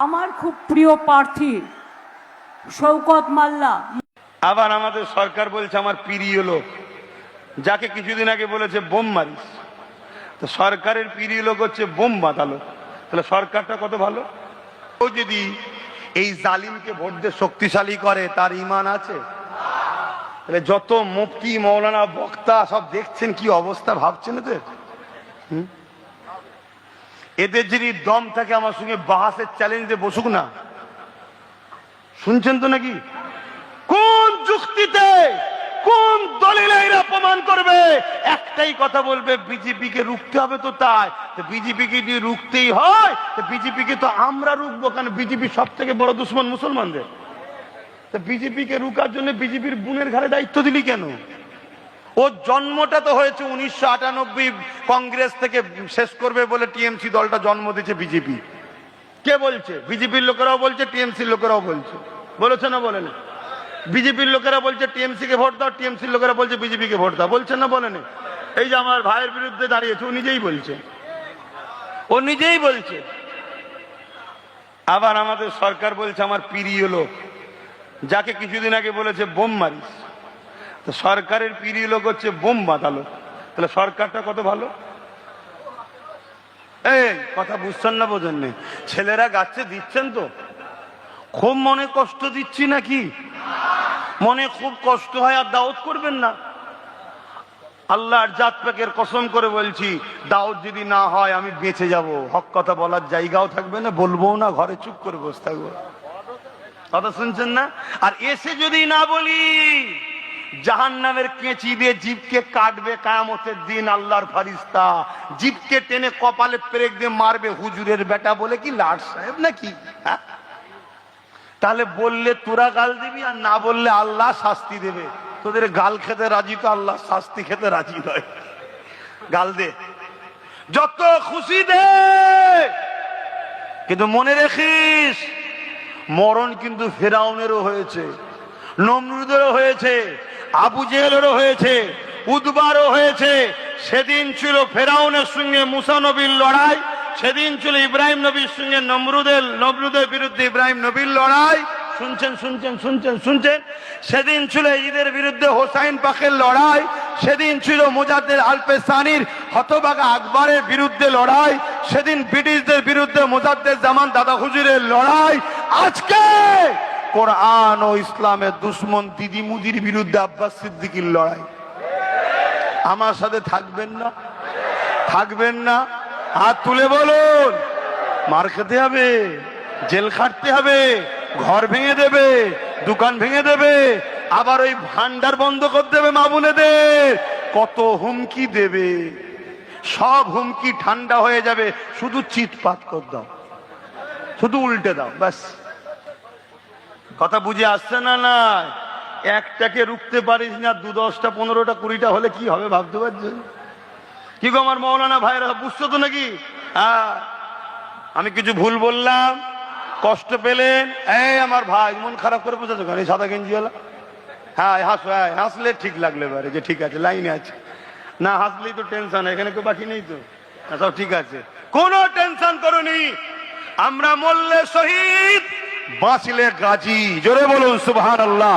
আমার খুব প্রিয় প্রার্থী শওকত মাল্লা। আবার আমাদের সরকার বলছে আমার প্রিয় লোক, যাকে কিছুদিন আগে বলেছে বোম মারিস। তো সরকারের প্রিয় লোক হচ্ছে বোম বাঁধালো, তাহলে সরকারটা কত ভালো। ও যদি এই জালিমকে ভোট দিয়ে শক্তিশালী করে, তার ঈমান আছে? তাহলে যত মুফতি মৌলানা বক্তা সব দেখছেন কি অবস্থা, ভাবছেন এদের? এদের যদি দম থাকে আমার সঙ্গে বাহাসের চ্যালেঞ্জে বসুক না। শুনছেন তো নাকি? কোন যুক্তিতে, কোন দলিলে এরা প্রমাণ করবে? একটাই কথা বলবে, বিজেপিকে রুখতে হবে। তো তাই বিজেপিকে যদি রুখতেই হয়, তো বিজেপিকে তো আমরা রুখবো, কারণ বিজেপি সব থেকে বড় দুশ্মন মুসলমানদের। তো বিজেপিকে রুখার জন্য বিজেপির বুনের ঘাড়ে দায়িত্ব দিলি কেন? ওর জন্মটা তো হয়েছে 1998 কংগ্রেস থেকে শেষ করবে বলে টিএমসি দলটা জন্ম দিয়েছে বিজেপি। কে বলছে? বিজেপির লোকেরাও বলছে, টিএমসির লোকেরাও বলছে। বলেছে না বলেন? বিজেপির লোকেরা বলছে টিএমসি কে ভোট দাও, টিএমসির লোকেরা বলছে বিজেপি কে ভোট দাও। বলছেন না বলেন? এই যে আমার ভাইয়ের বিরুদ্ধে দাঁড়িয়েছে, ও নিজেই বলছে, ও নিজেই বলছে। আবার আমাদের সরকার বলছে আমার প্রিয় লোক, যাকে কিছুদিন আগে বলেছে বোম মারিস। তো সরকারের প্রিয় লোক হচ্ছে বোম বাঁধালো, তাহলে সরকারটা কত ভালো। এই কথা বুঝছেন না বোঝেন না? ছেলেরা গাচ্ছে দিচ্ছেন তো, খুব মনে কষ্ট দিচ্ছি নাকি? মনে খুব কষ্ট হয় আর দাওয়াত করবেন না। আল্লাহর জাত পাকের কসম করে বলছি, দাওয়াত যদি না হয় আমি বেঁচে যাব। হক কথা বলার জায়গাও থাকবে না, বলবো না, ঘরে চুপ করে বসে থাকবো। কথা শুনছেন না? আর এসে যদি না বলি, জাহান্নামের কেঁচি দিয়ে জিভকে কাটবে কিয়ামতের দিন আল্লাহর ফারিস্তা। জিভকে টেনে কপালে পেরেক দিয়ে মারবে, হুজুরের বেটা বলে কি লাট সাহেব নাকি? হ্যাঁ, তাহলে বললে তোরা গাল দিবি, আর না বললে আল্লাহ শাস্তি দেবে। তোদের গাল খেতে রাজি, তো আল্লাহ শাস্তি খেতে রাজি নয়। গাল দে, যত খুশি দে, কিন্তু মনে রেখিস মরণ কিন্তু ফেরাউনেরও হয়েছে, নমরুদেরও হয়েছে, আবু জেহেলেরও হয়েছে, উদবারও হয়েছে। সেদিন ছিল ফেরাউনের সঙ্গে মুসা নবীর লড়াই, সেদিন ছিল ইব্রাহিম নবীর সঙ্গে নমরুদের বিরুদ্ধে ইব্রাহিম নবীর লড়াই। শুনছেন শুনছেন শুনছেন শুনছেন? সেদিন ছিল ঈদের বিরুদ্ধে হোসাইন পাকের লড়াই, সেদিন ছিল মুজাদ্দেদ আলপে সানির হতভাগা আকবরের বিরুদ্ধে লড়াই, সেদিন ব্রিটিশদের বিরুদ্ধে মুজাদ্দেদ জামান দাদা হুজুরের লড়াই। আজকে কোরআন ও ইসলামের দুশ্মন দিদি মুদির বিরুদ্ধে আব্বাস সিদ্দিকীর লড়াই। আমার সাথে থাকবেন না? থাকবেন না? হাত তুলে বলুন। মার খেতে হবে, জেল খাটতে হবে, ঘর ভেঙে দেবে, দোকান ভেঙে দেবে, আবার ওই ভান্ডার বন্ধ করে দেবে মা বোনেদের। কত হুমকি দেবে, সব হুমকি ঠান্ডা হয়ে যাবে। শুধু চিৎপাত করে দাও, শুধু উল্টে দাও, ব্যাস। কথা বুঝে আসছে না? না, একটাকে রুখতে পারিস না, 2, 10টা, 15টা, 20টা হলে কি হবে ভাবতে পারছেন? কি গো আমার মৌলানা ভাইরা, বুঝছো তো নাকি? হ্যাঁ, আমি কিছু ভুল বললাম, কষ্ট পেলেন? এই আমার ভাই মন খারাপ করে বসেছো কেন? এই সাদা গেঞ্জি হলো, হ্যাঁ হাসো, হাসলে ঠিক লাগলে পারে যে ঠিক আছে, লাইনে আছে। না হাসলেই তো টেনশন, এখানে কেউ বাকি নেই তো, সব ঠিক আছে, কোনো টেনশন করোনি। আমরা মরলে শহীদ, বাঁচলে গাজী। জোরে বলুন সুবহানাল্লাহ।